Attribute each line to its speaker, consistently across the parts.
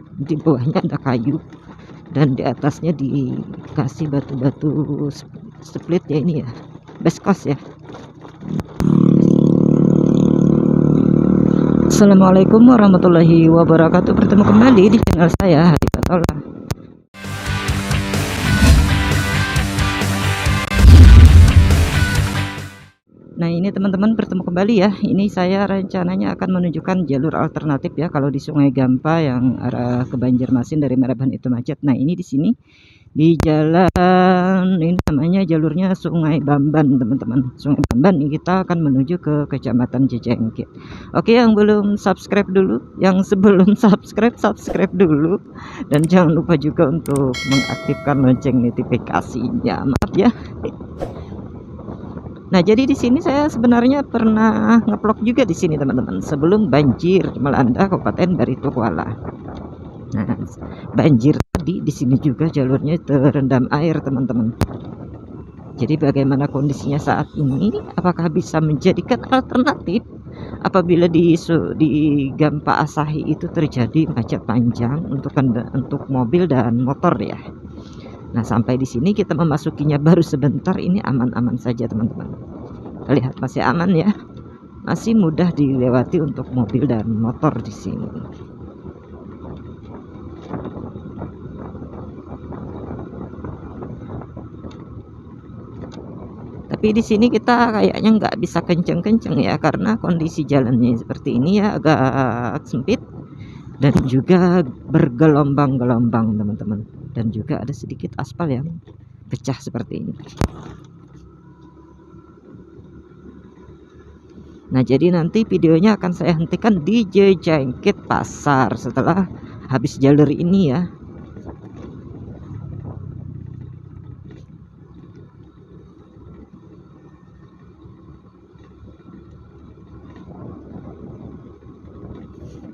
Speaker 1: Di bawahnya ada kayu dan di atasnya dikasih batu-batu split ya, ini ya base coast ya. Assalamualaikum warahmatullahi wabarakatuh. Bertemu kembali di channel saya Hari Patola. Nah ini teman-teman, bertemu kembali ya. Ini saya rencananya akan menunjukkan jalur alternatif ya kalau di Sungai Gampa yang arah ke Banjarmasin dari Marabahan itu macet. Nah ini di sini di jalan ini namanya jalurnya Sungai Bamban teman-teman. Sungai Bamban ini kita akan menuju ke Kecamatan Cijengkit. Oke, yang belum subscribe dulu, yang sebelum subscribe dulu, dan jangan lupa juga untuk mengaktifkan lonceng notifikasinya. Maaf ya. Nah, jadi di sini saya sebenarnya pernah ngeplok juga di sini teman-teman, sebelum banjir melanda Kabupaten Baritokuala. Nah, banjir tadi di sini juga jalurnya terendam air teman-teman. Jadi bagaimana kondisinya saat ini? Apakah bisa menjadikan alternatif apabila di Gampa Asahi itu terjadi macet panjang untuk mobil dan motor ya? Nah, sampai di sini kita memasukinya baru sebentar, ini aman-aman saja teman-teman. Lihat masih aman ya, masih mudah dilewati untuk mobil dan motor di sini. Tapi di sini kita kayaknya nggak bisa kenceng-kenceng ya, karena kondisi jalannya seperti ini ya, agak sempit dan juga bergelombang-gelombang teman-teman, dan juga ada sedikit aspal yang pecah seperti ini. Nah jadi nanti videonya akan saya hentikan di Cijengkit Pasar setelah habis jalur ini ya.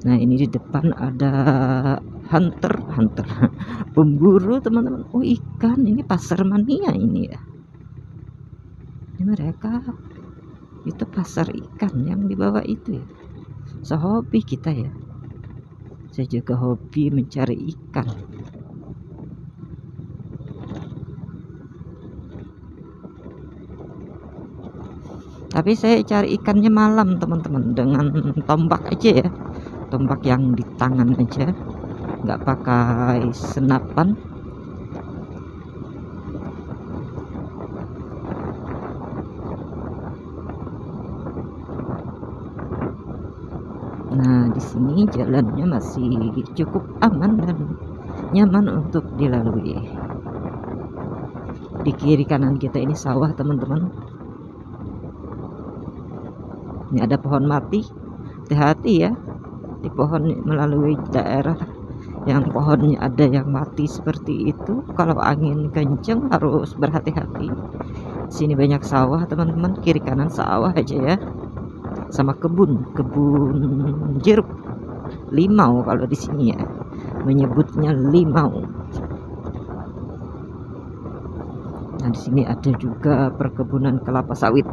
Speaker 1: Nah ini di depan ada hunter pemburu teman-teman. Oh ikan, ini pasar mania ini ya. Ini mereka itu pasar ikan yang di bawah itu ya. Sehobi kita ya, saya juga hobi mencari ikan. Tapi saya cari ikannya malam teman-teman, dengan tombak aja ya, tombak yang di tangan aja, nggak pakai senapan. Nah di sini jalannya masih cukup aman dan nyaman untuk dilalui. Di kiri kanan kita ini sawah teman-teman. Ini ada pohon mati, hati-hati ya di pohon, melalui daerah yang pohonnya ada yang mati seperti itu. Kalau angin kenceng harus berhati-hati. Sini banyak sawah teman-teman, kiri kanan sawah aja ya, sama kebun jeruk, limau kalau di sini ya menyebutnya limau. Nah di sini ada juga perkebunan kelapa sawit.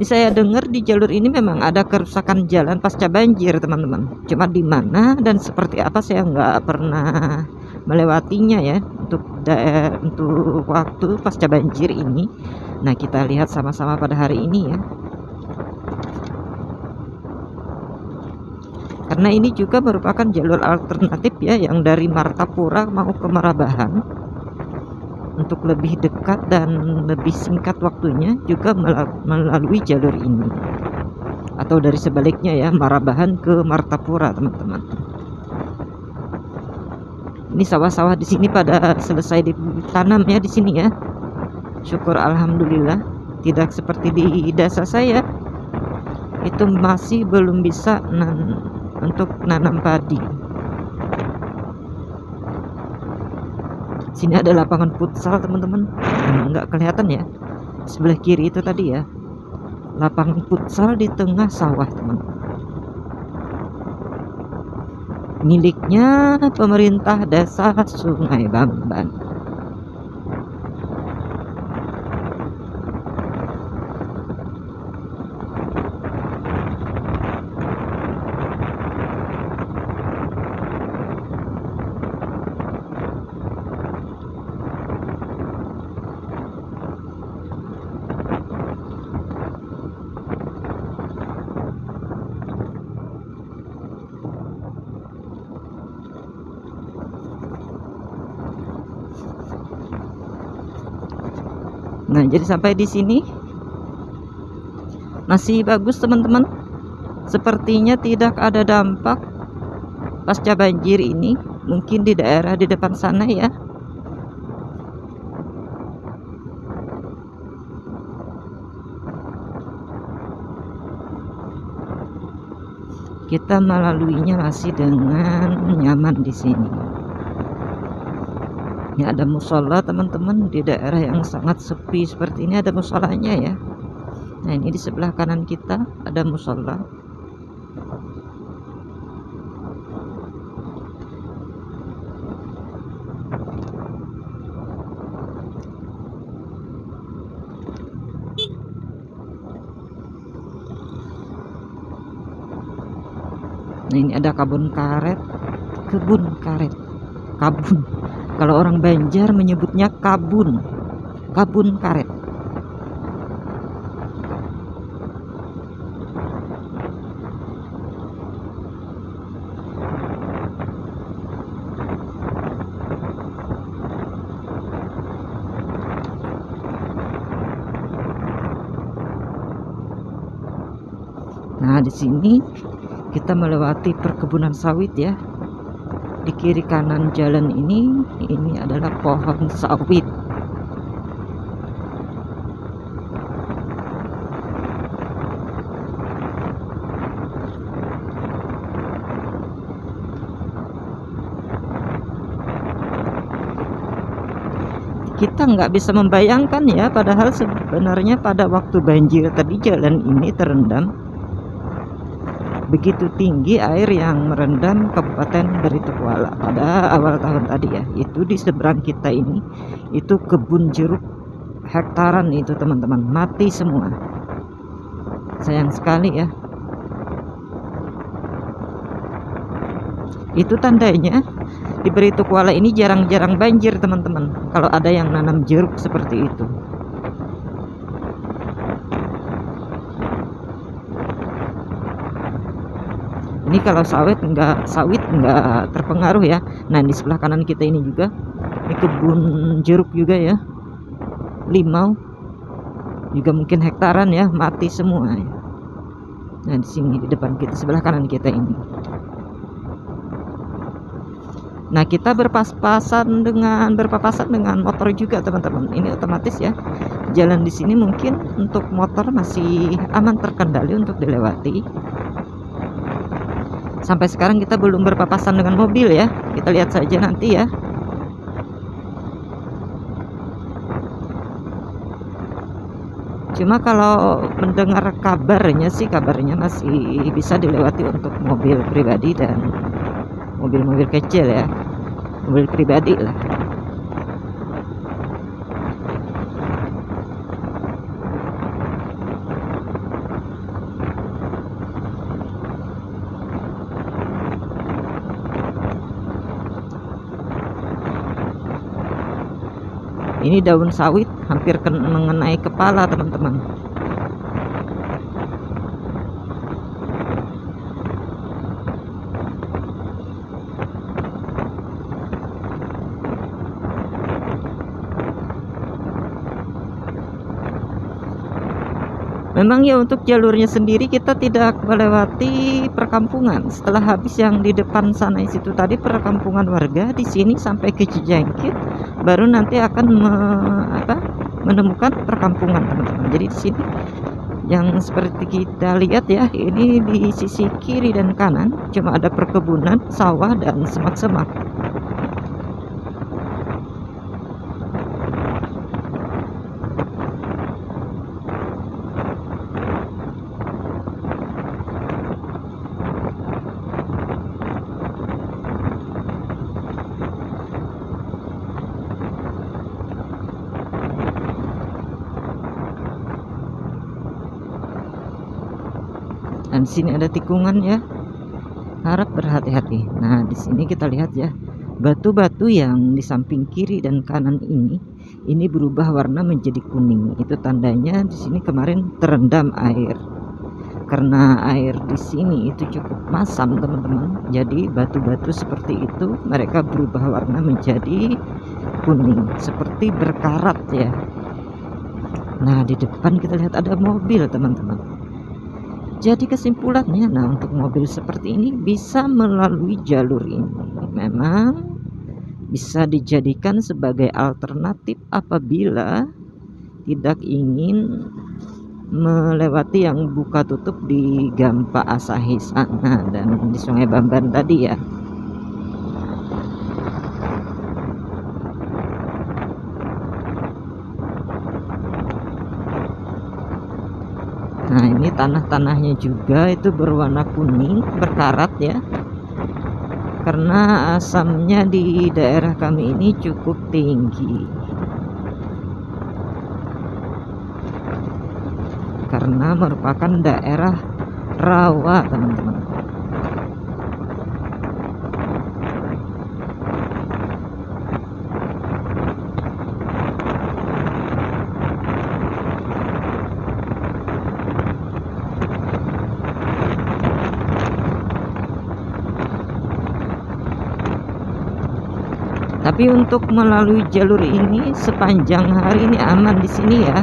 Speaker 1: Saya dengar di jalur ini memang ada kerusakan jalan pasca banjir teman-teman. Cuma di mana dan seperti apa saya nggak pernah melewatinya ya, untuk waktu pasca banjir ini. Nah kita lihat sama-sama pada hari ini ya, karena ini juga merupakan jalur alternatif ya, yang dari Martapura mau ke Marabahan. Untuk lebih dekat dan lebih singkat waktunya juga melalui jalur ini, atau dari sebaliknya ya, Marabahan ke Martapura teman-teman. Ini sawah-sawah di sini pada selesai ditanam ya di sini ya. Syukur alhamdulillah, tidak seperti di desa saya, itu masih belum bisa untuk nanam padi. Sini ada lapangan futsal teman-teman, nggak kelihatan ya, sebelah kiri itu tadi ya, lapangan futsal di tengah sawah teman-teman, miliknya pemerintah desa Sungai Bamban. Nah, jadi sampai di sini masih bagus teman-teman. Sepertinya tidak ada dampak pasca banjir ini, mungkin di daerah di depan sana ya. Kita melaluinya masih dengan nyaman di sini. Ini ada musola teman-teman, di daerah yang sangat sepi seperti ini ada musolanya ya. Nah, ini di sebelah kanan kita ada musola. Nah, ini ada kebun karet. Kabun. Kalau orang Banjar menyebutnya kebun karet. Nah, di sini kita melewati perkebunan sawit ya. Di kiri kanan jalan ini adalah pohon sawit. Kita nggak bisa membayangkan ya, padahal sebenarnya pada waktu banjir tadi jalan ini terendam. Begitu tinggi air yang merendam Kabupaten Baritokuala pada awal tahun tadi ya. Itu di seberang kita ini, itu kebun jeruk hektaran itu teman-teman, mati semua. Sayang sekali ya. Itu tandanya di Baritokuala ini jarang-jarang banjir teman-teman, kalau ada yang nanam jeruk seperti itu. Ini kalau sawit nggak terpengaruh ya. Nah, di sebelah kanan kita ini juga, ini kebun jeruk juga ya, limau juga mungkin hektaran ya, mati semua ya. Nah, di sini di depan kita, sebelah kanan kita ini. Nah, kita berpapasan dengan motor juga teman-teman. Ini otomatis ya, jalan di sini mungkin untuk motor masih aman terkendali untuk dilewati. Sampai sekarang kita belum berpapasan dengan mobil ya. Kita lihat saja nanti ya. Cuma kalau mendengar kabarnya masih bisa dilewati untuk mobil pribadi dan mobil-mobil kecil ya. Mobil pribadi lah. Ini daun sawit hampir mengenai kepala teman-teman. Memang ya, untuk jalurnya sendiri kita tidak melewati perkampungan. Setelah habis yang di depan sana situ tadi perkampungan warga, di sini sampai ke Cijangkit baru nanti akan menemukan perkampungan teman-teman. Jadi di sini yang seperti kita lihat ya, ini di sisi kiri dan kanan cuma ada perkebunan, sawah dan semak-semak. Dan di sini ada tikungan ya, harap berhati-hati. Nah, di sini kita lihat ya, batu-batu yang di samping kiri dan kanan ini berubah warna menjadi kuning. Itu tandanya di sini kemarin terendam air. Karena air di sini itu cukup masam teman-teman, jadi batu-batu seperti itu mereka berubah warna menjadi kuning, seperti berkarat ya. Nah, di depan kita lihat ada mobil, teman-teman. Jadi kesimpulannya, nah untuk mobil seperti ini bisa melalui jalur ini. Memang bisa dijadikan sebagai alternatif apabila tidak ingin melewati yang buka tutup di Gampa Asahi sana dan di Sungai Bamban tadi ya. Nah, ini tanah-tanahnya juga itu berwarna kuning berkarat ya, karena asamnya di daerah kami ini cukup tinggi karena merupakan daerah rawa, teman-teman. Tapi untuk melalui jalur ini sepanjang hari ini aman di sini ya.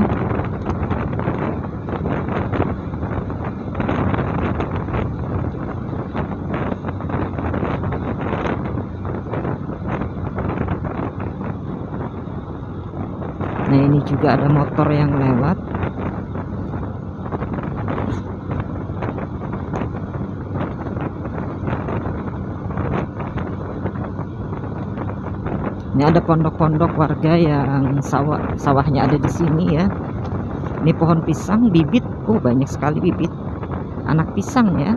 Speaker 1: Nah, ini juga ada motor yang lewat. Ini ada pondok-pondok warga yang sawahnya ada di sini ya. Ini pohon pisang bibit, banyak sekali bibit anak pisang ya.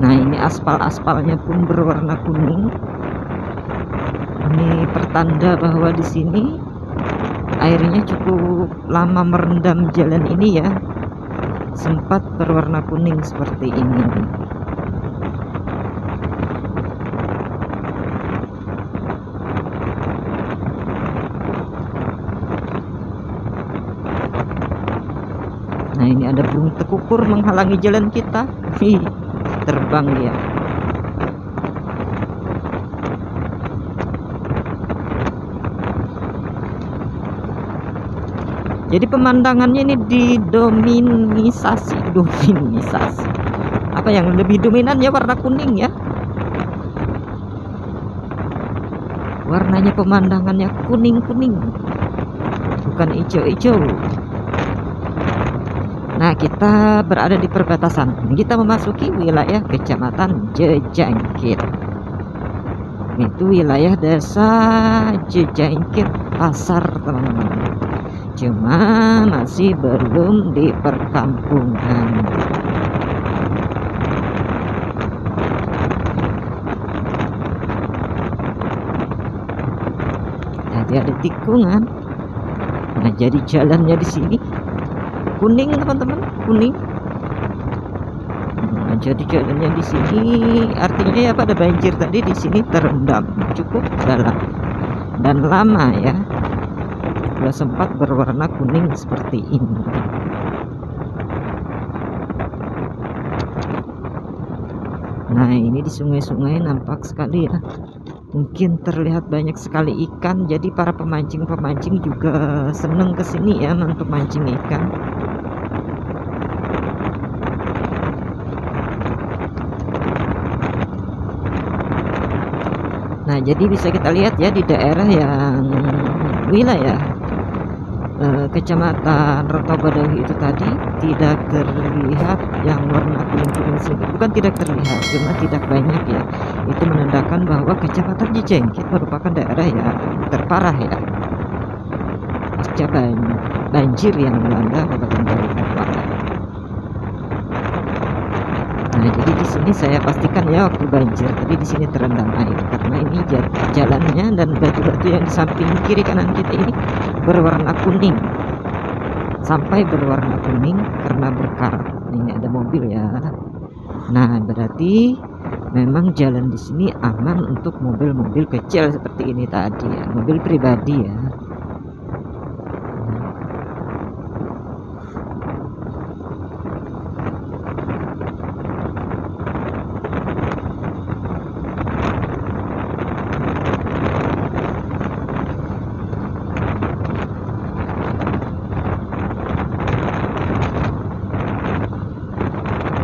Speaker 1: Nah, ini aspalnya pun berwarna kuning. Ini pertanda bahwa di sini airnya cukup lama merendam jalan ini ya. Sempat berwarna kuning seperti ini. Nah, ini ada burung tekukur menghalangi jalan kita. Terbang dia. Jadi pemandangannya ini didominisasi. Apa yang lebih dominan ya, warna kuning ya. Warnanya pemandangannya kuning-kuning, bukan hijau-hijau. Nah, kita berada di perbatasan. Kita memasuki wilayah Kecamatan Jejangkit. Itu wilayah desa Jejangkit Pasar, teman-teman. Cuma masih belum di perkampungan. Jadi ada tikungan. Nah, jadi jalannya di sini kuning, teman-teman, kuning. Nah, jadi jalannya di sini artinya ya pada banjir tadi di sini terendam cukup dalam dan lama ya. Sudah sempat berwarna kuning seperti ini. Nah, ini di sungai-sungai nampak sekali ya. Mungkin terlihat banyak sekali ikan, jadi para pemancing-pemancing juga seneng kesini ya untuk mancing ikan. Nah, jadi bisa kita lihat ya di daerah yang wilayah Kecamatan Rotobadawi itu tadi tidak terlihat yang warna kuning-kuning sini. Bukan tidak terlihat, cuma tidak banyak ya. Itu menandakan bahwa Kecamatan Jejengkit merupakan daerah yang terparah ya pasca banjir yang melanda Kabupaten Baritokwala. Nah, jadi di sini saya pastikan ya waktu banjir tadi di sini terendam air karena ini jalannya dan batu-batu yang di samping kiri kanan kita ini berwarna kuning sampai berwarna kuning karena berkarat. Ini ada mobil ya. Nah, berarti memang jalan di sini aman untuk mobil-mobil kecil seperti ini tadi ya, mobil pribadi ya.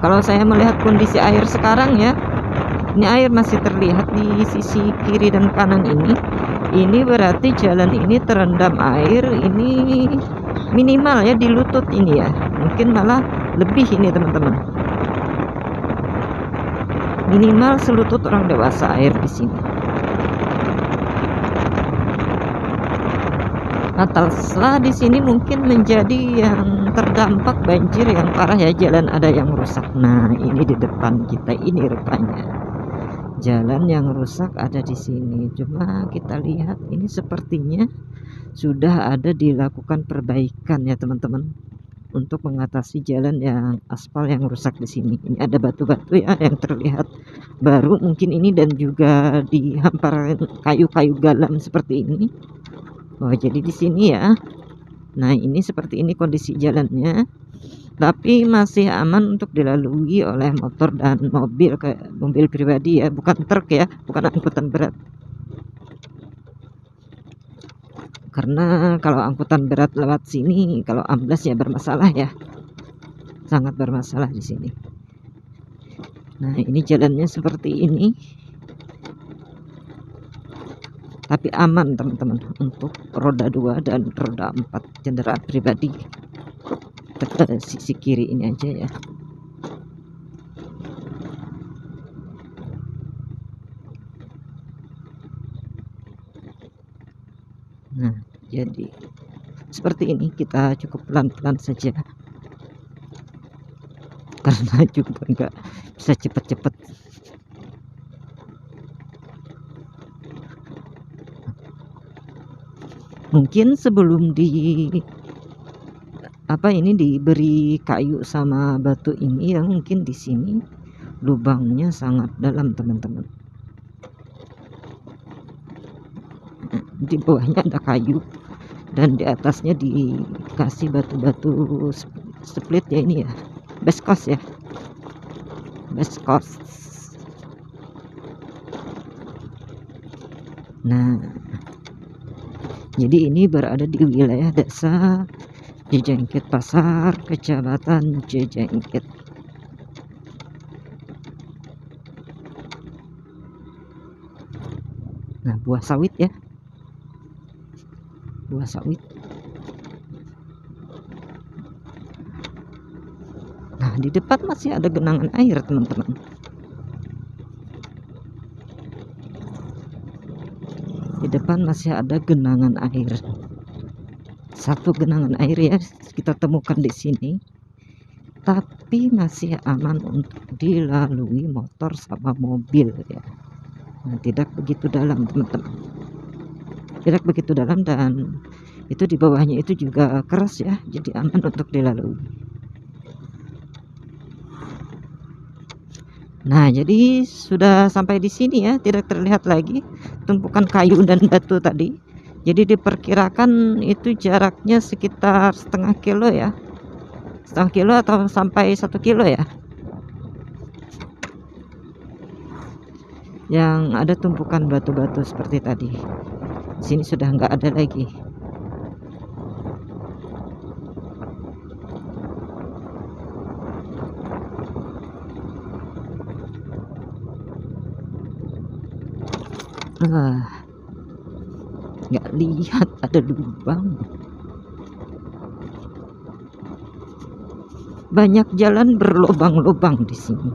Speaker 1: Kalau saya melihat kondisi air sekarang ya, ini air masih terlihat di sisi kiri dan kanan ini berarti jalan ini terendam air, ini minimal ya di lutut ini ya, mungkin malah lebih ini teman-teman, minimal selutut orang dewasa air di sini. Setelah di sini mungkin menjadi yang terdampak banjir yang parah ya, jalan ada yang rusak. Nah, ini di depan kita ini rupanya jalan yang rusak ada di sini. Cuma kita lihat ini sepertinya sudah ada dilakukan perbaikan ya teman-teman, untuk mengatasi jalan yang aspal yang rusak di sini. Ini ada batu-batu ya yang terlihat baru mungkin ini, dan juga dihampar kayu-kayu galam seperti ini. Oh, jadi di sini ya. Nah, ini seperti ini kondisi jalannya. Tapi masih aman untuk dilalui oleh motor dan mobil, kayak mobil pribadi ya, bukan truk ya, bukan angkutan berat. Karena kalau angkutan berat lewat sini, kalau amblas ya bermasalah ya. Sangat bermasalah di sini. Nah, ini jalannya seperti ini. Tapi aman teman-teman untuk roda 2 dan roda 4 kendaraan pribadi. Ke sisi kiri ini aja ya. Nah, jadi seperti ini, kita cukup pelan-pelan saja karena juga nggak bisa cepet-cepet. Mungkin sebelum ini diberi kayu sama batu ini ya, mungkin di sini lubangnya sangat dalam teman-teman. Di bawahnya ada kayu dan di atasnya dikasih batu-batu split ya, ini ya base cost ya, base cost. Nah, jadi ini berada di wilayah desa Cijengkit Pasar, Kecamatan Cijengkit. Nah, buah sawit ya, buah sawit. Nah, di depan masih ada genangan air teman-teman. Di depan masih ada genangan air. Satu genangan air ya kita temukan di sini, tapi masih aman untuk dilalui motor sama mobil ya. Nah, tidak begitu dalam teman-teman, tidak begitu dalam, dan itu di bawahnya itu juga keras ya, jadi aman untuk dilalui. Nah, jadi sudah sampai di sini ya, tidak terlihat lagi tumpukan kayu dan batu tadi. Jadi diperkirakan itu jaraknya sekitar setengah kilo ya, setengah kilo atau sampai 1 kilo ya, yang ada tumpukan batu-batu seperti tadi. Di sini sudah nggak ada lagi. Nggak lihat ada lubang. Banyak jalan berlubang-lubang di sini.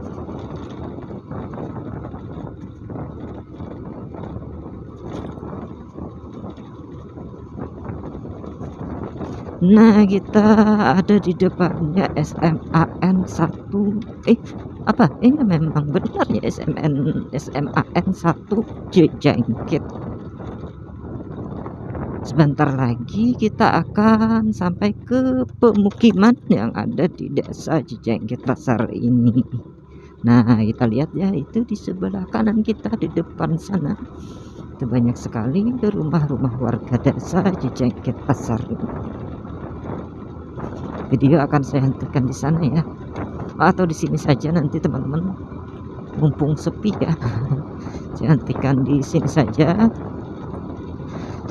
Speaker 1: Nah, kita ada di depannya SMAN 1. Ini memang benar ya, SMAN 1 Cijengkit. Sebentar lagi kita akan sampai ke pemukiman yang ada di desa Cijengkit Pasar ini. Nah, kita lihat ya, itu di sebelah kanan kita di depan sana itu banyak sekali rumah-rumah warga desa Cijengkit Pasar ini. Video akan saya hentikan di sana ya, atau di sini saja nanti teman-teman, mumpung sepi ya. Saya hentikan di sini saja.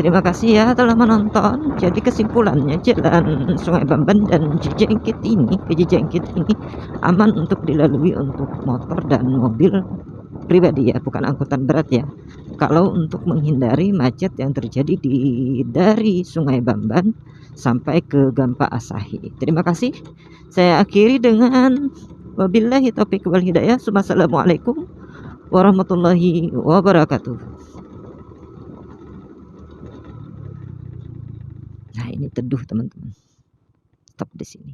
Speaker 1: Terima kasih ya telah menonton. Jadi kesimpulannya, jalan Sungai Bamban dan Cijengkit ini, aman untuk dilalui untuk motor dan mobil pribadi ya, bukan angkutan berat ya. Kalau untuk menghindari macet yang terjadi dari Sungai Bamban sampai ke Gampa Asahi. Terima kasih. Saya akhiri dengan wabillahi taufiq wal hidayah. Wassalamualaikum warahmatullahi wabarakatuh. Nah, ini teduh teman-teman. Stop di sini.